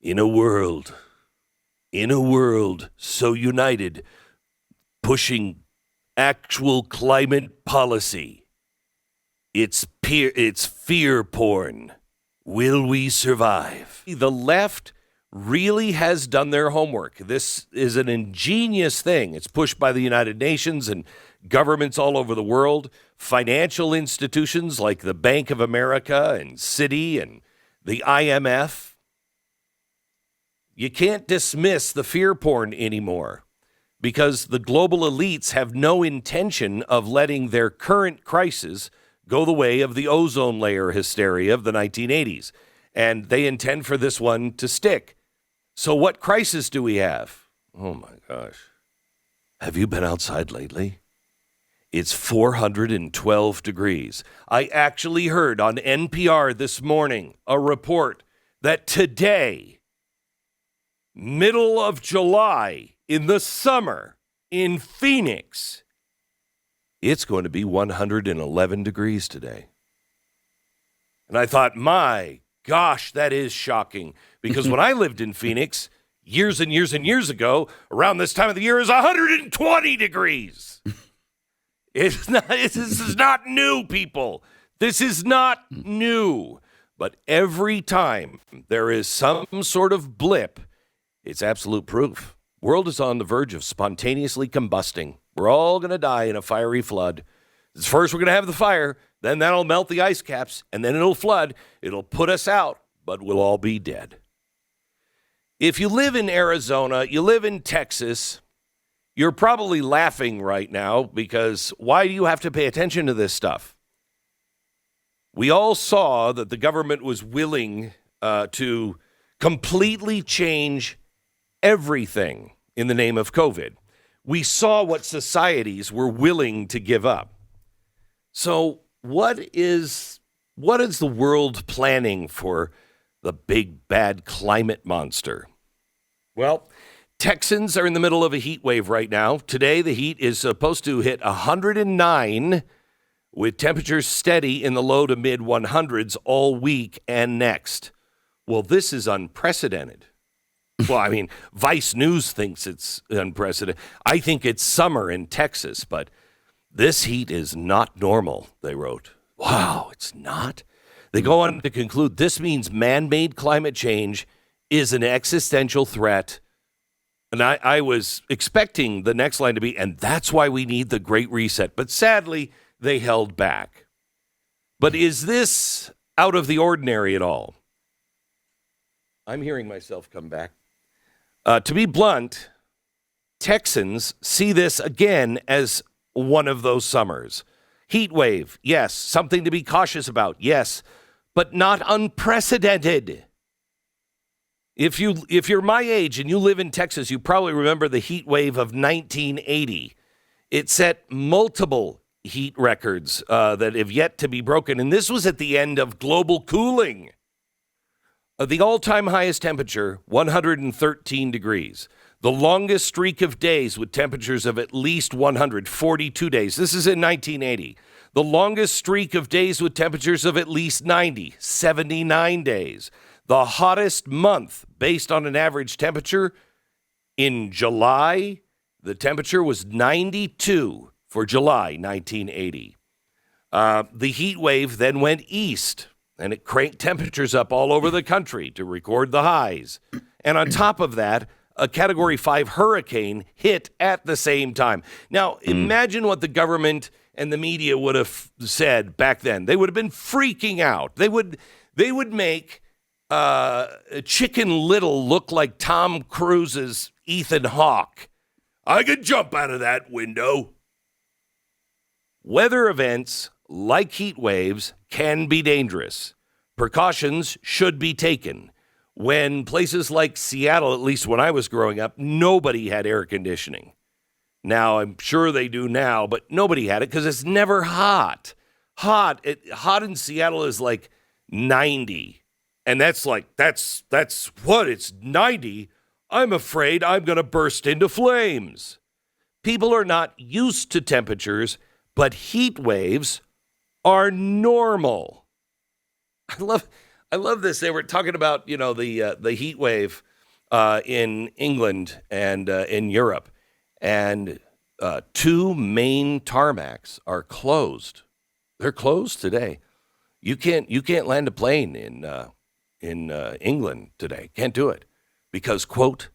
In a world so united, pushing actual climate policy, it's fear porn. Will we survive? The left really has done their homework. This is an ingenious thing. It's pushed by the United Nations and governments all over the world, financial institutions like the Bank of America and Citi and the IMF. You can't dismiss the fear porn anymore because the global elites have no intention of letting their current crisis go the way of the ozone layer hysteria of the 1980s. And they intend for this one to stick. So what crisis do we have? Oh, my gosh. Have you been outside lately? It's 412 degrees. I actually heard on NPR this morning a report that today, middle of July, in the summer, in Phoenix, it's going to be 111 degrees today. And I thought, my gosh, that is shocking. Because when I lived in Phoenix years and years and years ago, around this time of the year, is 120 degrees. This is not new, people. This is not new. But every time there is some sort of blip, it's absolute proof. World is on the verge of spontaneously combusting. We're all going to die in a fiery flood. First, we're going to have the fire. Then that'll melt the ice caps. And then it'll flood. It'll put us out. But we'll all be dead. If you live in Arizona, you live in Texas, you're probably laughing right now because why do you have to pay attention to this stuff? We all saw that the government was willing to completely change everything in the name of COVID. We saw what societies were willing to give up. So what is the world planning for the big bad climate monster? Well, Texans are in the middle of a heat wave right now. Today, the heat is supposed to hit 109 with temperatures steady in the low to mid 100s all week and next. Well, this is unprecedented. Well, I mean, Vice News thinks it's unprecedented. I think it's summer in Texas, but this heat is not normal, they wrote. Wow, it's not? They go on to conclude this means man-made climate change is an existential threat. And I was expecting the next line to be, and that's why we need the Great Reset. But sadly, they held back. But is this out of the ordinary at all? I'm hearing myself come back. To be blunt, Texans see this again as one of those summers. Heat wave, yes. Something to be cautious about, yes. But not unprecedented. If you're my age and you live in Texas, you probably remember the heat wave of 1980. It set multiple heat records that have yet to be broken. And this was at the end of global cooling. The all-time highest temperature, 113 degrees. The longest streak of days with temperatures of at least 142 days. This is in 1980. The longest streak of days with temperatures of at least 90, 79 days. The hottest month based on an average temperature in July, the temperature was 92 for July 1980. The heat wave then went east, and it cranked temperatures up all over the country to record the highs. And on top of that, a Category 5 hurricane hit at the same time. Now, imagine what the government and the media would have said back then. They would have been freaking out. They would make Chicken Little look like Tom Cruise's Ethan Hawke. I could jump out of that window. Weather events like heat waves can be dangerous. Precautions should be taken. When places like Seattle, at least when I was growing up, nobody had air conditioning. Now, I'm sure they do now, but nobody had it because it's never hot. Hot in Seattle is like 90. And that's what? It's 90? I'm afraid I'm going to burst into flames. People are not used to temperatures, but heat waves are normal. I love this. They were talking about, the heat wave in England and in Europe, and two main tarmacs are closed. They're closed today. You can't land a plane in England today. Can't do it because, quote,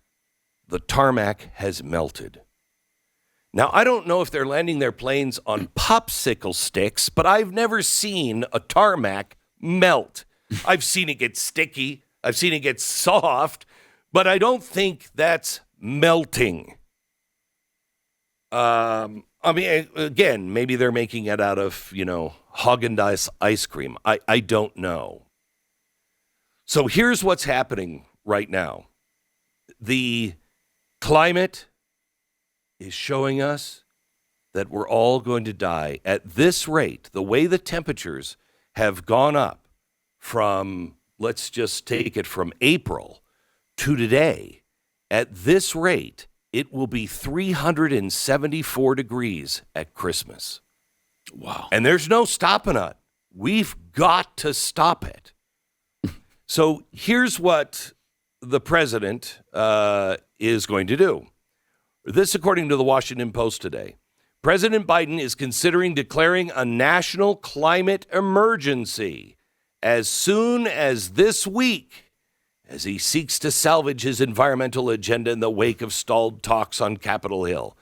the tarmac has melted. Now, I don't know if they're landing their planes on popsicle sticks, but I've never seen a tarmac melt. I've seen it get sticky. I've seen it get soft, but I don't think that's melting. Again, maybe they're making it out of, Haagen-Dazs ice cream. I don't know. So here's what's happening right now. The climate is showing us that we're all going to die at this rate. The way the temperatures have gone up from, let's just take it from April to today, at this rate, it will be 374 degrees at Christmas. Wow. And there's no stopping it. We've got to stop it. So here's what the president is going to do. This, according to the Washington Post today. President Biden is considering declaring a national climate emergency as soon as this week, as he seeks to salvage his environmental agenda in the wake of stalled talks on Capitol Hill.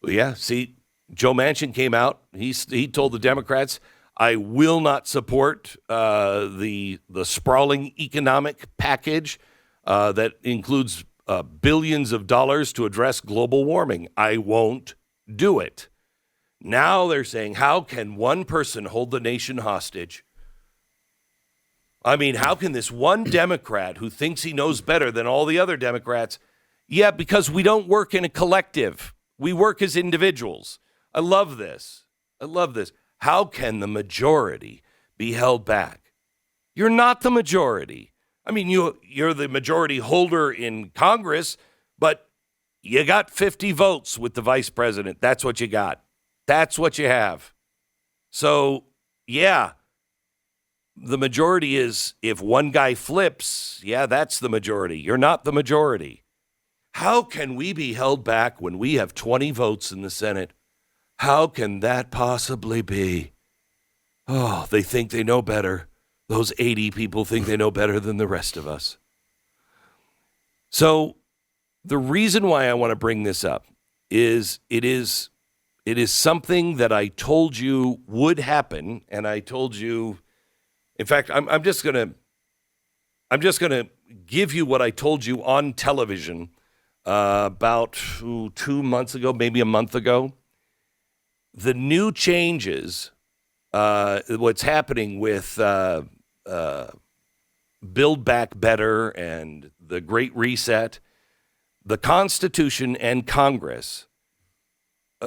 Well, yeah, see, Joe Manchin came out. He told the Democrats, I will not support the sprawling economic package that includes billions of dollars to address global warming. I won't do it. Now they're saying, how can one person hold the nation hostage? I mean, how can this one Democrat who thinks he knows better than all the other Democrats? Yeah, because we don't work in a collective. We work as individuals. I love this. How can the majority be held back? You're not the majority. I mean, you're the majority holder in Congress, but you got 50 votes with the vice president. That's what you got. That's what you have. So, yeah, the majority is if one guy flips, yeah, that's the majority. You're not the majority. How can we be held back when we have 20 votes in the Senate? How can that possibly be? Oh, they think they know better. Those 80 people think they know better than the rest of us. So the reason why I want to bring this up is it is something that I told you would happen, and I told you, in fact, I'm just gonna give you what I told you on television about 2 months ago, maybe a month ago. The new changes, what's happening with Build Back Better and the Great Reset, the Constitution and Congress,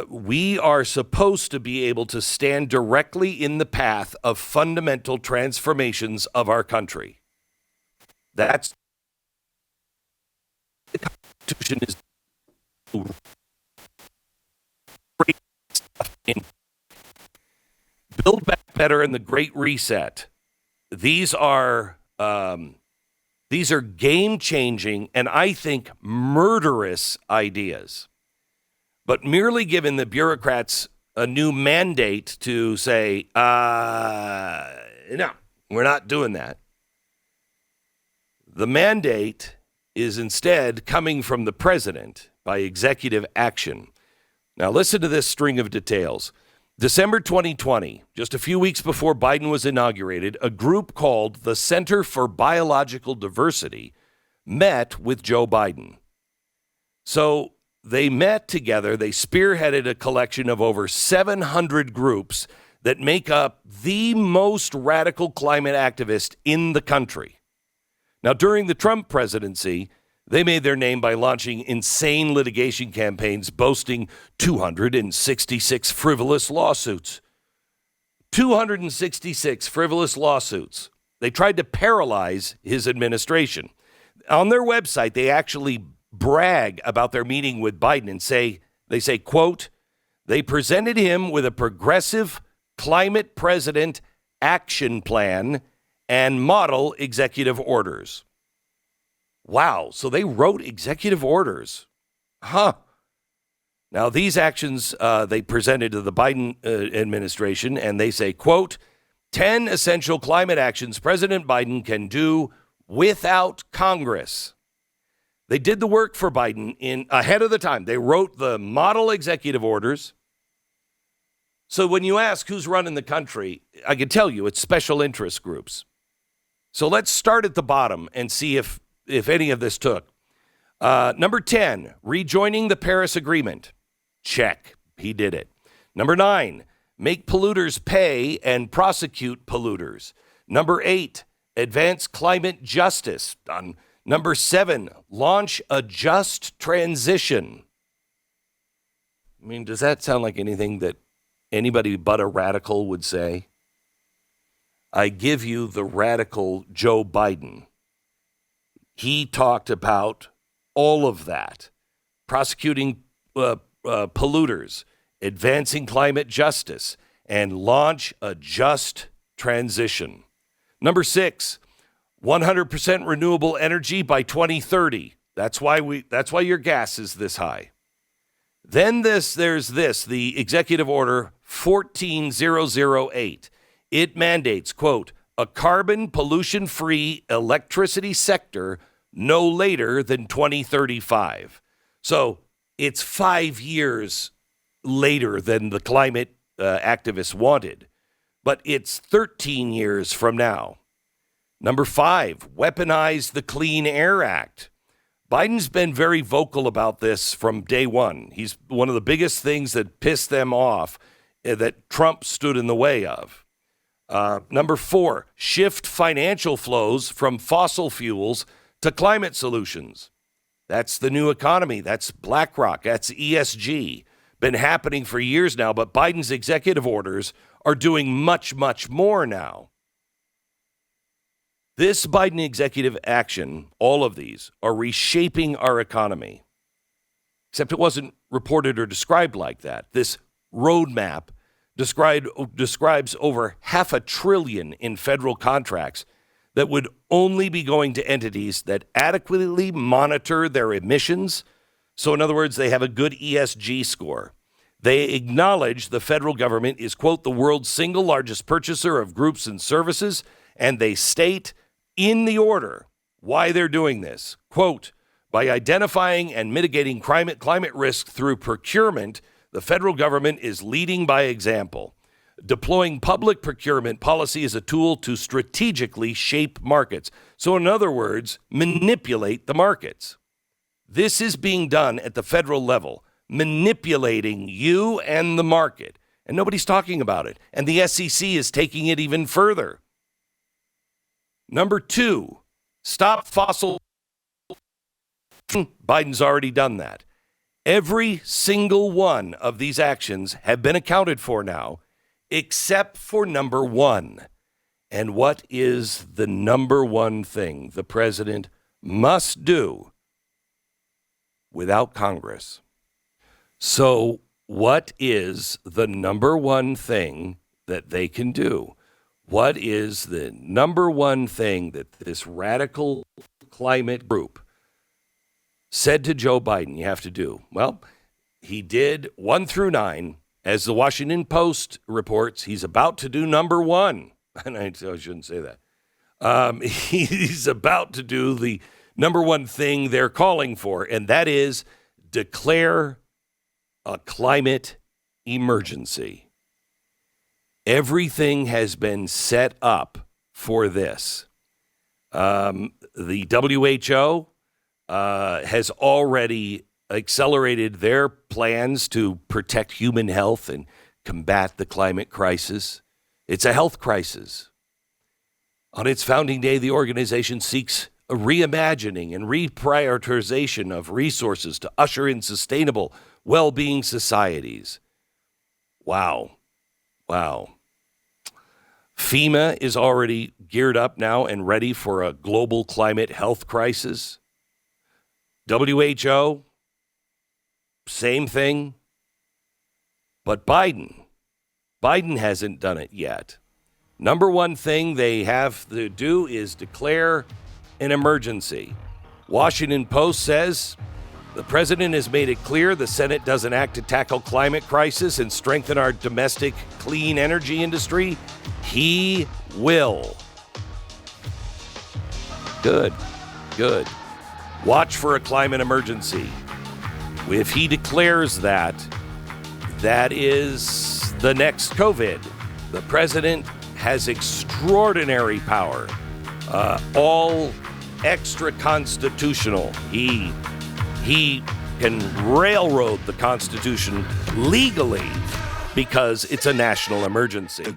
we are supposed to be able to stand directly in the path of fundamental transformations of our country. That's the Constitution is great stuff in Build Back Better and the Great Reset. These are game-changing and I think murderous ideas. But merely giving the bureaucrats a new mandate to say, no, we're not doing that. The mandate is instead coming from the president by executive action. Now listen to this string of details. December 2020, just a few weeks before Biden was inaugurated, a group called the Center for Biological Diversity met with Joe Biden. So they met together. They spearheaded a collection of over 700 groups that make up the most radical climate activists in the country. Now, during the Trump presidency, they made their name by launching insane litigation campaigns boasting 266 frivolous lawsuits. 266 frivolous lawsuits. They tried to paralyze his administration. On their website, they actually brag about their meeting with Biden and say, quote, they presented him with a progressive climate president action plan and model executive orders. Wow, so they wrote executive orders. Huh. Now, these actions they presented to the Biden administration, and they say, quote, 10 essential climate actions President Biden can do without Congress. They did the work for Biden ahead of the time. They wrote the model executive orders. So when you ask who's running the country, I can tell you it's special interest groups. So let's start at the bottom and see if any of this took. Number 10, rejoining the Paris Agreement. Check. He did it. Number 9, make polluters pay and prosecute polluters. Number 8, advance climate justice. Done. Number 7, launch a just transition. I mean, does that sound like anything that anybody but a radical would say? I give you the radical Joe Biden. He talked about all of that. Prosecuting polluters, advancing climate justice, and launch a just transition. Number 6, 100% renewable energy by 2030. That's why your gas is this high. Then there's the Executive Order 14008. It mandates, quote, a carbon pollution-free electricity sector no later than 2035. So it's 5 years later than the climate activists wanted, but it's 13 years from now. Number 5, weaponize the Clean Air Act. Biden's been very vocal about this from day one. He's one of the biggest things that pissed them off that Trump stood in the way of. Number 4, shift financial flows from fossil fuels to climate solutions. That's the new economy. That's BlackRock. That's ESG. Been happening for years now, but Biden's executive orders are doing much, much more now. This Biden executive action, all of these, are reshaping our economy. Except it wasn't reported or described like that. This roadmap describes over $500 billion in federal contracts that would only be going to entities that adequately monitor their emissions. So in other words, they have a good ESG score. They acknowledge the federal government is, quote, the world's single largest purchaser of goods and services, and they state in the order why they're doing this. Quote, by identifying and mitigating climate risk through procurement, the federal government is leading by example. Deploying public procurement policy as a tool to strategically shape markets. So in other words, manipulate the markets. This is being done at the federal level, manipulating you and the market. And nobody's talking about it. And the SEC is taking it even further. Number 2, stop fossil. Biden's already done that. Every single one of these actions have been accounted for now, except for number 1. And what is the number one thing the president must do without Congress? So what is the number one thing that they can do? What is the number one thing that this radical climate group said to Joe Biden you have to do? Well, he did 1 through 9. As the Washington Post reports, he's about to do number 1. And I shouldn't say that. He's about to do the number one thing they're calling for, and that is declare a climate emergency. Everything has been set up for this. The WHO has already accelerated their plans to protect human health and combat the climate crisis. It's a health crisis. On its founding day, the organization seeks a reimagining and reprioritization of resources to usher in sustainable, well-being societies. Wow. FEMA is already geared up now and ready for a global climate health crisis. WHO, same thing. But Biden hasn't done it yet. Number one thing they have to do is declare an emergency. Washington Post says the president has made it clear the Senate doesn't act to tackle climate crisis and strengthen our domestic clean energy industry. He will. Good. Watch for a climate emergency. If he declares that, that is the next COVID. The president has extraordinary power, all extra constitutional. He can railroad the Constitution legally because it's a national emergency.